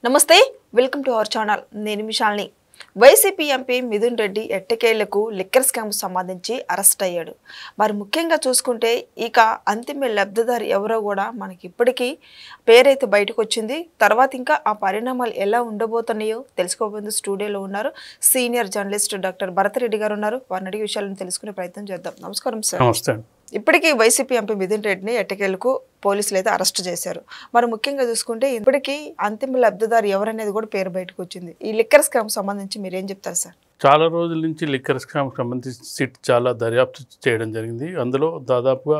నమస్తే welcome to our channel నేను మిషాల్ని YCP MP Mithun Reddy ఎట్టకేలకు లిక్కర్ స్కామ్ సంబంధించి అరెస్ట్ అయ్యాడు. మరి ముఖ్యంగా చూసుకుంటే ఇక అంతిమ లబ్ధిదారు ఎవరో కూడా మనకి ఇప్పటికీ పేరైతే బయటకు వచ్చింది. తర్వాత ఇంకా ఆ పరిణామాలు ఎలా ఉండబోతున్నాయో తెలుసుకోబోతుంది. స్టూడియోలో ఉన్నారు senior journalist doctor Bharat Reddy గారు ఉన్నారు. వారిని అడిగే విషయాలను తెలుసుకునే ప్రయత్నం చేద్దాం. నమస్కారం సార్. నమస్తే. ఇప్పటికీ వైసీపీ ఎంపీ మిథున్ రెడ్డిని ఎట్టకేలకు పోలీసులు అయితే అరెస్ట్ చేశారు. మరి ముఖ్యంగా చూసుకుంటే ఇప్పటికీ అంతిమ లబ్ధిదారు ఎవరనేది కూడా పేరు బయటకు వచ్చింది. ఈ లిక్కర్ స్కామ్ సంబంధించి మీరేం చెప్తారు సార్? చాలా రోజుల నుంచి లిక్కర్ స్కామ్ సంబంధించి సిట్ చాలా దర్యాప్తు చేయడం జరిగింది. అందులో దాదాపుగా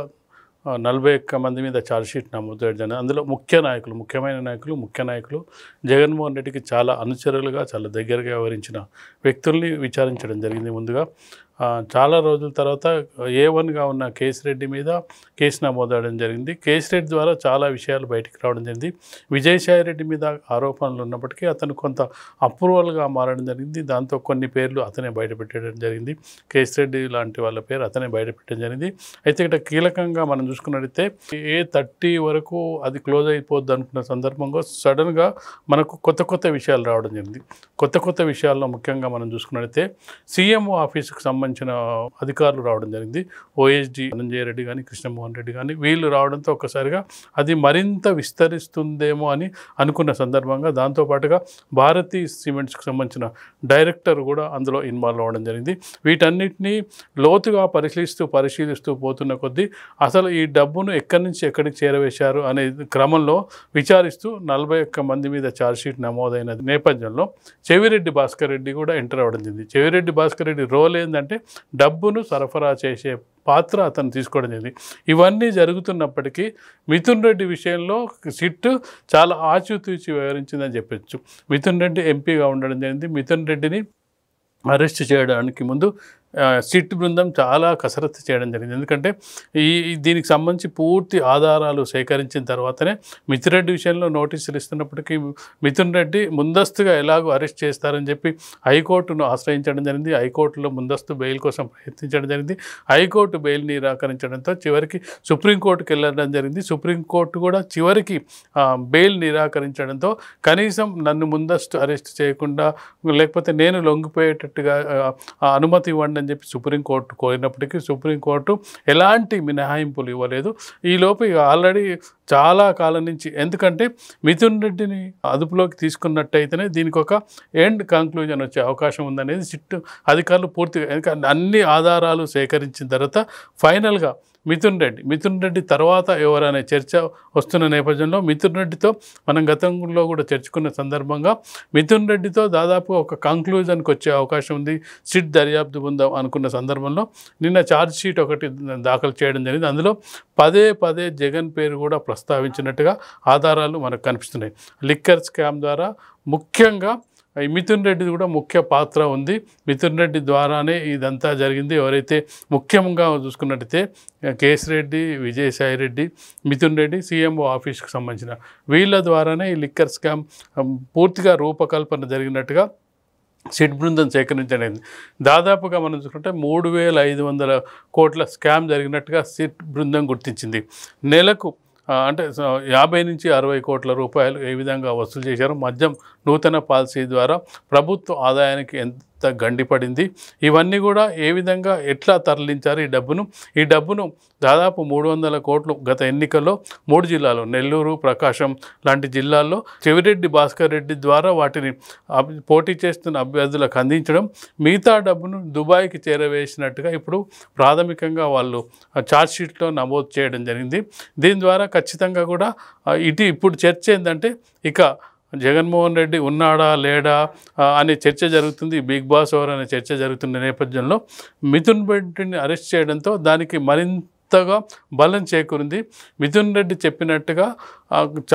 41 మంది మీద ఛార్జ్షీట్ నమోదు చేయడం జరిగింది. అందులో ముఖ్యమైన నాయకులు జగన్మోహన్ రెడ్డికి చాలా అనుచరులుగా చాలా దగ్గరగా వ్యవహరించిన వ్యక్తుల్ని విచారించడం జరిగింది. ముందుగా చాలా రోజుల తర్వాత A1గా ఉన్న కేసిరెడ్డి మీద కేసు నమోదవడం జరిగింది. కేసిరెడ్డి ద్వారా చాలా విషయాలు బయటికి రావడం జరిగింది. విజయసాయి రెడ్డి మీద ఆరోపణలు ఉన్నప్పటికీ అతను కొంత అప్రూవల్గా మారడం జరిగింది. దాంతో కొన్ని పేర్లు అతనే బయటపెట్టడం జరిగింది. కేసిరెడ్డి లాంటి వాళ్ళ పేరు అతనే బయటపెట్టడం జరిగింది. అయితే ఇక్కడ కీలకంగా మనం చూసుకున్నట్టయితే A30 వరకు అది క్లోజ్ అయిపోద్ది అనుకున్న సందర్భంగా సడన్గా మనకు కొత్త విషయాలు రావడం జరిగింది. కొత్త విషయాల్లో ముఖ్యంగా మనం చూసుకున్నట్టయితే CMO ఆఫీసుకు సంబంధించిన అధికారులు రావడం జరిగింది. OSD ధనంజయ రెడ్డి కానీ కృష్ణమోహన్ రెడ్డి కానీ వీళ్ళు రావడంతో ఒక్కసారిగా అది మరింత విస్తరిస్తుందేమో అని అనుకున్న సందర్భంగా దాంతోపాటుగా భారతీ సిమెంట్స్కి సంబంధించిన డైరెక్టర్ కూడా అందులో ఇన్వాల్వ్ అవ్వడం జరిగింది. వీటన్నిటినీ లోతుగా పరిశీలిస్తూ పోతున్న కొద్దీ అసలు ఈ డబ్బును ఎక్కడి నుంచి ఎక్కడికి చేరవేశారు అనే క్రమంలో విచారిస్తూ 41 మంది మీద ఛార్జ్షీట్ నమోదైన నేపథ్యంలో చెవిరెడ్డి భాస్కర్ రెడ్డి కూడా ఎంటర్ అవ్వడం జరిగింది. చెవిరెడ్డి భాస్కర్ రెడ్డి రోల్ ఏంటంటే డబ్బును సరఫరా చేసే పాత్ర అతను తీసుకోవడం జరిగింది. ఇవన్నీ జరుగుతున్నప్పటికీ మిథున్ రెడ్డి విషయంలో సిట్ చాలా ఆచితూచి వ్యవహరించిందని చెప్పచ్చు. మిథున్ రెడ్డి ఎంపీగా ఉండడం జరిగింది. మిథున్ రెడ్డిని అరెస్ట్ చేయడానికి ముందు సిట్ బృందం చాలా కసరత్తు చేయడం జరిగింది. ఎందుకంటే దీనికి సంబంధించి పూర్తి ఆధారాలు సేకరించిన తర్వాతనే మిథున్ రెడ్డి విషయంలో నోటీసులు ఇస్తున్నప్పటికీ మిథున్ రెడ్డి ముందస్తుగా ఎలాగో అరెస్ట్ చేస్తారని చెప్పి హైకోర్టును ఆశ్రయించడం జరిగింది. హైకోర్టులో ముందస్తు బెయిల్ కోసం ప్రయత్నించడం జరిగింది. హైకోర్టు బెయిల్ నిరాకరించడంతో చివరికి సుప్రీంకోర్టుకు వెళ్ళడం జరిగింది. సుప్రీంకోర్టు కూడా చివరికి బెయిల్ నిరాకరించడంతో కనీసం నన్ను ముందస్తు అరెస్ట్ చేయకుండా లేకపోతే నేను లొంగిపోయేటట్టుగా అనుమతి ఇవ్వండి అని చెప్పి సుప్రీంకోర్టు కోరినప్పటికీ సుప్రీంకోర్టు ఎలాంటి మినహాయింపులు ఇవ్వలేదు. ఈలోపు ఆల్రెడీ చాలా కాలం నుంచి ఎందుకంటే మిథున్ రెడ్డిని అదుపులోకి తీసుకున్నట్టయితేనే దీనికి ఒక ఎండ్ కంక్లూజన్ వచ్చే అవకాశం ఉందనేది సిట్ అధికారులు పూర్తిగా ఎందుకంటే అన్ని ఆధారాలు సేకరించిన తర్వాత ఫైనల్గా మిథున్ రెడ్డి తర్వాత ఎవరనే చర్చ వస్తున్న నేపథ్యంలో మిథున్ రెడ్డితో మనం గతంలో కూడా చర్చుకున్న సందర్భంగా మిథున్ రెడ్డితో దాదాపు ఒక కంక్లూజన్కి వచ్చే అవకాశం ఉంది. సిట్ దర్యాప్తు ఉందాం అనుకున్న సందర్భంలో నిన్న ఛార్జ్షీట్ ఒకటి దాఖలు చేయడం జరిగింది. అందులో పదే జగన్ పేరు కూడా ప్రస్తావించినట్టుగా ఆధారాలు మనకు కనిపిస్తున్నాయి. లిక్కర్ స్కామ్ ద్వారా ముఖ్యంగా మిథున్ రెడ్డి కూడా ముఖ్య పాత్ర ఉంది. మిథున్ రెడ్డి ద్వారానే ఇదంతా జరిగింది. ఎవరైతే ముఖ్యంగా చూసుకున్నట్టయితే కేసిరెడ్డి, విజయసాయి రెడ్డి, మిథున్ రెడ్డి CMO ఆఫీస్కి సంబంధించిన వీళ్ళ ద్వారానే ఈ లిక్కర్ స్కామ్ పూర్తిగా రూపకల్పన జరిగినట్టుగా సిట్ బృందం సేకరించడం. దాదాపుగా మనం చూసుకుంటే 3,500 కోట్ల స్కామ్ జరిగినట్టుగా సిట్ బృందం గుర్తించింది. నెలకు అంటే 50 నుంచి 60 కోట్ల రూపాయలు ఏ విధంగా వసూలు చేశారు. మద్యం నూతన పాలసీ ద్వారా ప్రభుత్వ ఆదాయానికి ఎంత గండిపడింది, ఇవన్నీ కూడా ఏ విధంగా ఎట్లా తరలించారు ఈ డబ్బును దాదాపు 300 కోట్లు గత ఎన్నికల్లో 3 జిల్లాలు నెల్లూరు, ప్రకాశం లాంటి జిల్లాల్లో చెవిరెడ్డి భాస్కర్ రెడ్డి ద్వారా వాటిని పోటీ చేస్తున్న అభ్యర్థులకు అందించడం, మిగతా డబ్బును దుబాయ్కి చేరవేసినట్టుగా ఇప్పుడు ప్రాథమికంగా వాళ్ళు ఛార్జ్షీట్లో నమోదు చేయడం జరిగింది. దీని ద్వారా ఖచ్చితంగా కూడా ఇప్పుడు చర్చ ఏంటంటే ఇక జగన్మోహన్ రెడ్డి ఉన్నాడా లేడా అనే చర్చ జరుగుతుంది. బిగ్ బాస్ ఓవర్ అనే చర్చ జరుగుతున్న నేపథ్యంలో మిథున్ రెడ్డిని అరెస్ట్ చేయడంతో దానికి మరింతగా బలం చేకూరింది. మిథున్ రెడ్డి చెప్పినట్టుగా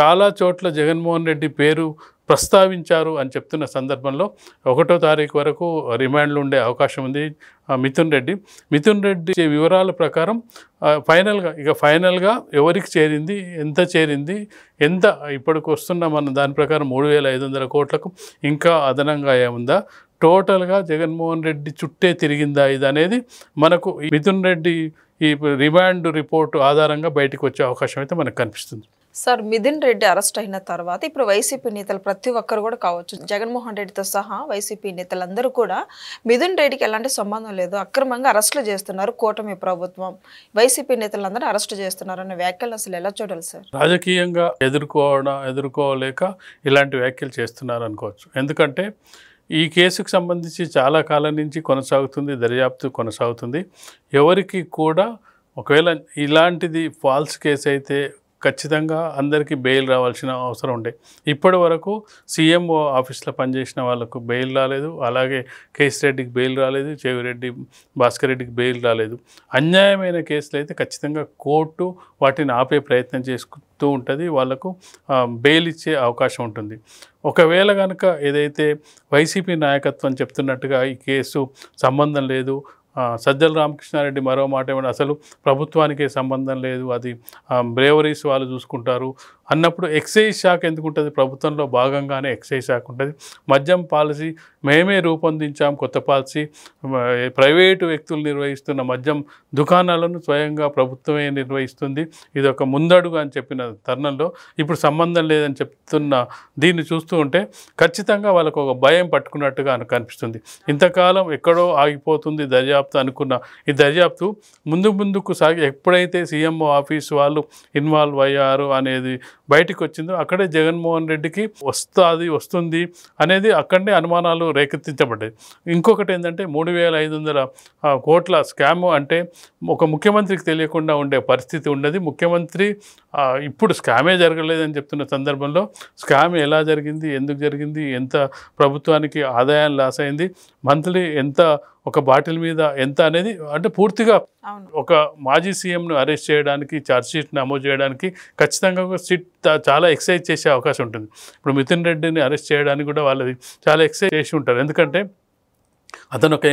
చాలా చోట్ల జగన్మోహన్ రెడ్డి పేరు ప్రస్తావించారు అని చెప్తున్న సందర్భంలో 1వ తారీఖు వరకు రిమాండ్లు ఉండే అవకాశం ఉంది. మిథున్ రెడ్డి వివరాల ప్రకారం ఫైనల్గా ఎవరికి చేరింది, ఎంత ఇప్పటికి వస్తున్న మన దాని ప్రకారం 3,500 కోట్లకు ఇంకా అదనంగా ఏముందా, టోటల్గా జగన్మోహన్ రెడ్డి చుట్టే తిరిగిందా ఇది అనేది మనకు మిథున్ రెడ్డి ఈ రిమాండ్ రిపోర్టు ఆధారంగా బయటకు వచ్చే అవకాశం అయితే మనకు కనిపిస్తుంది. సార్ మిథున్ రెడ్డి అరెస్ట్ అయిన తర్వాత ఇప్పుడు వైసీపీ నేతలు ప్రతి ఒక్కరు కూడా కావచ్చు, జగన్మోహన్ రెడ్డితో సహా వైసీపీ నేతలందరూ కూడా మిథున్ రెడ్డికి ఎలాంటి సంబంధం లేదు, అక్రమంగా అరెస్టులు చేస్తున్నారు కూటమి ప్రభుత్వం, వైసీపీ నేతలందరూ అరెస్ట్ చేస్తున్నారు అనే వ్యాఖ్యలు అసలు ఎలా చూడాలి సార్? రాజకీయంగా ఎదుర్కోలేక ఇలాంటి వ్యాఖ్యలు చేస్తున్నారు అనుకోవచ్చు. ఎందుకంటే ఈ కేసుకు సంబంధించి చాలా కాలం నుంచి కొనసాగుతుంది, దర్యాప్తు కొనసాగుతుంది. ఎవరికి కూడా ఒకవేళ ఇలాంటిది ఫాల్స్ కేసు అయితే ఖచ్చితంగా అందరికీ బెయిల్ రావాల్సిన అవసరం ఉండే. ఇప్పటి వరకు సీఎంఓ ఆఫీస్లో పనిచేసిన వాళ్ళకు బెయిల్ రాలేదు, అలాగే కేసీ రెడ్డికి బెయిల్ రాలేదు, చెవిరెడ్డి భాస్కర్ రెడ్డికి బెయిల్ రాలేదు. అన్యాయమైన కేసులు అయితే ఖచ్చితంగా కోర్టు వాటిని ఆపే ప్రయత్నం చేసుకుంటూ ఉంటుంది, వాళ్ళకు బెయిల్ ఇచ్చే అవకాశం ఉంటుంది. ఒకవేళ కనుక ఏదైతే వైసీపీ నాయకత్వం చెప్తున్నట్టుగా ఈ కేసు సంబంధం లేదు, సజ్జల రామకృష్ణారెడ్డి మరో మాట ఏమన్నా అసలు ప్రభుత్వానికే సంబంధం లేదు, అది బ్రేవరీస్ వాళ్ళు చూసుకుంటారు అన్నప్పుడు ఎక్సైజ్ శాఖ ఎందుకు ఉంటుంది? ప్రభుత్వంలో భాగంగానే ఎక్సైజ్ శాఖ ఉంటుంది. మద్యం పాలసీ మేమే రూపొందించాం, కొత్త పాలసీ. ప్రైవేటు వ్యక్తులు నిర్వహిస్తున్న మద్యం దుకాణాలను స్వయంగా ప్రభుత్వమే నిర్వహిస్తుంది. ఇది ఒక ముందడుగు అని చెప్పిన తరుణంలో ఇప్పుడు సంబంధం లేదని చెప్తున్న దీన్ని చూస్తూ ఉంటే ఖచ్చితంగా వాళ్ళకు ఒక భయం పట్టుకున్నట్టుగా కనిపిస్తుంది. ఇంతకాలం ఎక్కడో ఆగిపోతుంది దర్యాప్తు అనుకున్న ఈ దర్యాప్తు ముందుకు సాగి ఎప్పుడైతే సీఎంఓ ఆఫీస్ వాళ్ళు ఇన్వాల్వ్ అయ్యారు అనేది బయటికి వచ్చిందో అక్కడే జగన్మోహన్ రెడ్డికి వస్తుంది అనేది అక్కడనే అనుమానాలు రేకెత్తించబడ్డాయి. ఇంకొకటి ఏంటంటే 3,500 కోట్ల స్కామ్ అంటే ఒక ముఖ్యమంత్రికి తెలియకుండా ఉండే పరిస్థితి ఉండదు. ముఖ్యమంత్రి ఇప్పుడు స్కామే జరగలేదని చెప్తున్న సందర్భంలో స్కామ్ ఎలా జరిగింది, ఎందుకు జరిగింది, ఎంత ప్రభుత్వానికి ఆదాయం లాస్ అయింది, మంత్లీ ఎంత, ఒక బాటిల్ మీద ఎంత అనేది అంటే పూర్తిగా ఒక మాజీ సీఎంను అరెస్ట్ చేయడానికి, ఛార్జ్షీట్ నమోదు చేయడానికి ఖచ్చితంగా ఒక సిట్ చాలా ఎక్సైజ్ చేసే అవకాశం ఉంటుంది. ఇప్పుడు మిథున్ రెడ్డిని అరెస్ట్ చేయడానికి కూడా వాళ్ళది చాలా ఎక్సైజ్ చేసి ఉంటారు. ఎందుకంటే అతను ఒక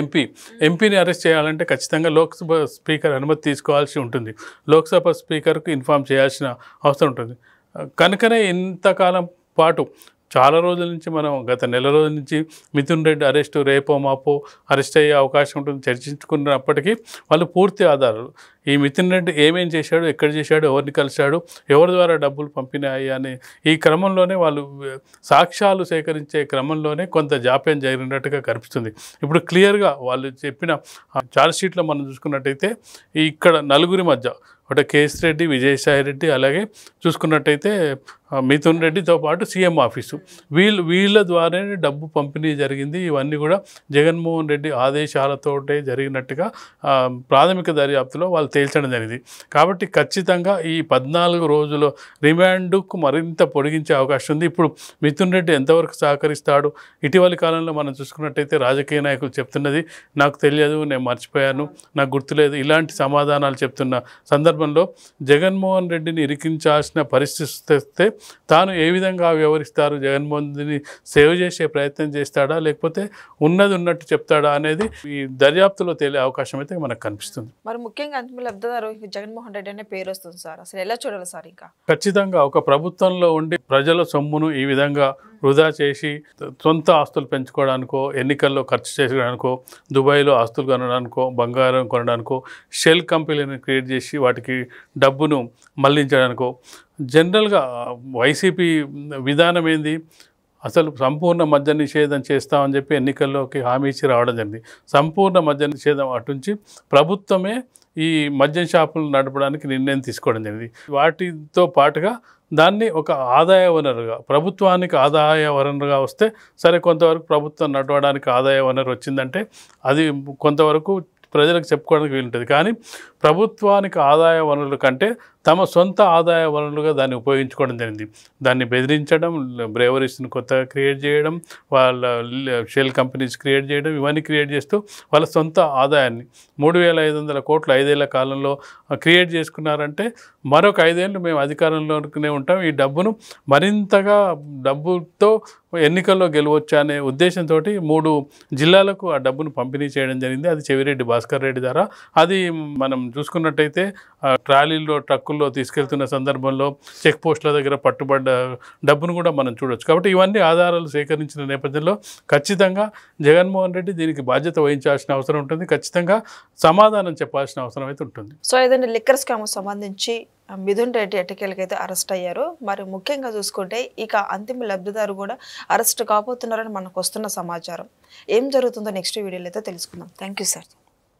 ఎంపీని అరెస్ట్ చేయాలంటే ఖచ్చితంగా లోక్సభ స్పీకర్ అనుమతి తీసుకోవాల్సి ఉంటుంది, లోక్సభ స్పీకర్కు ఇన్ఫామ్ చేయాల్సిన అవసరం ఉంటుంది. కనుకనే ఇంతకాలం పాటు చాలా రోజుల నుంచి మనం గత నెల రోజుల నుంచి మిథున్ రెడ్డి అరెస్టు రేపో మాపో అరెస్ట్ అయ్యే అవకాశం ఉంటుంది చర్చించుకున్నప్పటికీ వాళ్ళు పూర్తి ఆధారాలు, ఈ మిథున్ రెడ్డి ఏమేం చేశాడు, ఎక్కడ చేశాడు, ఎవరిని కలిశాడు, ఎవరి ద్వారా డబ్బులు పంపినాయి అని ఈ క్రమంలోనే వాళ్ళు సాక్ష్యాలు సేకరించే క్రమంలోనే కొంత జాప్యం జరిగినట్టుగా కనిపిస్తుంది. ఇప్పుడు క్లియర్గా వాళ్ళు చెప్పిన ఛార్జ్షీట్లో మనం చూసుకున్నట్టయితే ఇక్కడ నలుగురి మధ్య ఒకటి కేసీ రెడ్డి, విజయసాయి రెడ్డి, అలాగే చూసుకున్నట్టయితే మిథున్ రెడ్డితో పాటు సీఎం ఆఫీసు వీళ్ళ ద్వారానే డబ్బు పంపిణీ జరిగింది. ఇవన్నీ కూడా జగన్మోహన్ రెడ్డి ఆదేశాలతోటే జరిగినట్టుగా ప్రాథమిక దర్యాప్తులో వాళ్ళు తేల్చడం జరిగింది. కాబట్టి ఖచ్చితంగా ఈ 14 రోజుల రిమాండ్కు మరింత పొడిగించే అవకాశం ఉంది. ఇప్పుడు మిథున్ రెడ్డి ఎంతవరకు సహకరిస్తాడు? ఇటీవలి కాలంలో మనం చూసుకున్నట్టయితే రాజకీయ నాయకులు చెప్తున్నది నాకు తెలియదు, నేను మర్చిపోయాను, నాకు గుర్తులేదు, ఇలాంటి సమాధానాలు చెప్తున్న సందర్భంలో జగన్మోహన్ రెడ్డిని ఇరికించాల్సిన పరిస్థితి వస్తే తాను ఏ విధంగా వ్యవహరిస్తారు, జగన్మోహన్ రెడ్డిని సేవ్ చేసే ప్రయత్నం చేస్తాడా లేకపోతే ఉన్నది ఉన్నట్టు చెప్తాడా అనేది ఈ దర్యాప్తులో తేలే అవకాశం అయితే మనకు కనిపిస్తుంది. మరి ముఖ్యంగా అంతిమ లబ్ధిదారు జగన్మోహన్ రెడ్డి అనే పేరు వస్తుంది సార్, అసలు ఎలా చూడాలి సార్? ఇంకా ఖచ్చితంగా ఒక ప్రభుత్వంలో ఉండి ప్రజల సొమ్మును ఈ విధంగా వృధా చేసి సొంత ఆస్తులు పెంచుకోవడానికో, ఎన్నికల్లో ఖర్చు చేయడానికో, దుబాయ్లో ఆస్తులు కొనడానికో, బంగారం కొనడానికో, షెల్ కంపెనీలను క్రియేట్ చేసి వాటికి డబ్బును మళ్లించడానికో, జనరల్గా వైసీపీ విధానం ఏంది, అసలు సంపూర్ణ మద్య నిషేధం చేస్తామని చెప్పి ఎన్నికల్లోకి హామీ ఇచ్చి రావడం జరిగింది. సంపూర్ణ మద్య నిషేధం అటుంచి ప్రభుత్వమే ఈ మద్యం షాపులు నడపడానికి నిర్ణయం తీసుకోవడం జరిగింది. వాటితో పాటుగా దాన్ని ఒక ఆదాయ వనరుగా, ప్రభుత్వానికి ఆదాయ వనరుగా వస్తే సరే, కొంతవరకు ప్రభుత్వం నడవడానికి ఆదాయ వనరు వచ్చిందంటే అది కొంతవరకు ప్రజలకు చెప్పుకోవడానికి వీలుంటుంది. కానీ ప్రభుత్వానికి ఆదాయ వనరుల కంటే తమ సొంత ఆదాయ వనరులుగా దాన్ని ఉపయోగించుకోవడం జరిగింది. దాన్ని బెదిరించడం, బ్రేవరీస్ని కొత్తగా క్రియేట్ చేయడం, వాళ్ళ షెల్ కంపెనీస్ క్రియేట్ చేయడం, ఇవన్నీ క్రియేట్ చేస్తూ వాళ్ళ సొంత ఆదాయాన్ని 3,500 కోట్లు 5 ఏళ్ల కాలంలో క్రియేట్ చేసుకున్నారంటే మరొక 5 ఏళ్ళు మేము అధికారంలోనే ఉంటాం, ఈ డబ్బును మరింతగా డబ్బుతో ఎన్నికల్లో గెలవచ్చు అనే ఉద్దేశంతో 3 జిల్లాలకు ఆ డబ్బును పంపిణీ చేయడం జరిగింది. అది చెవిరెడ్డి భాస్కర్ రెడ్డి ద్వారా. అది మనం చూసుకున్నట్టయితే ట్రాలీల్లో, ట్రక్కుల్లో తీసుకెళ్తున్న సందర్భంలో చెక్ పోస్టుల దగ్గర పట్టుబడ్డ డబ్బును కూడా మనం చూడవచ్చు. కాబట్టి ఇవన్నీ ఆధారాలు సేకరించిన నేపథ్యంలో ఖచ్చితంగా జగన్మోహన్ రెడ్డి దీనికి బాధ్యత వహించాల్సిన అవసరం ఉంటుంది, ఖచ్చితంగా సమాధానం చెప్పాల్సిన అవసరం అయితే ఉంటుంది. సో ఏదైనా లిక్కర్ స్కామ్ సంబంధించి మిథున్ రెడ్డి ఎట్టకేలకైతే అరెస్ట్ అయ్యారు. మరి ముఖ్యంగా చూసుకుంటే ఇక అంతిమ లబ్ధిదారు కూడా అరెస్ట్ కాబోతున్నారని మనకు వస్తున్న సమాచారం. ఏం జరుగుతుందో నెక్స్ట్ వీడియోలో అయితే తెలుసుకుందాం. Thank you sir.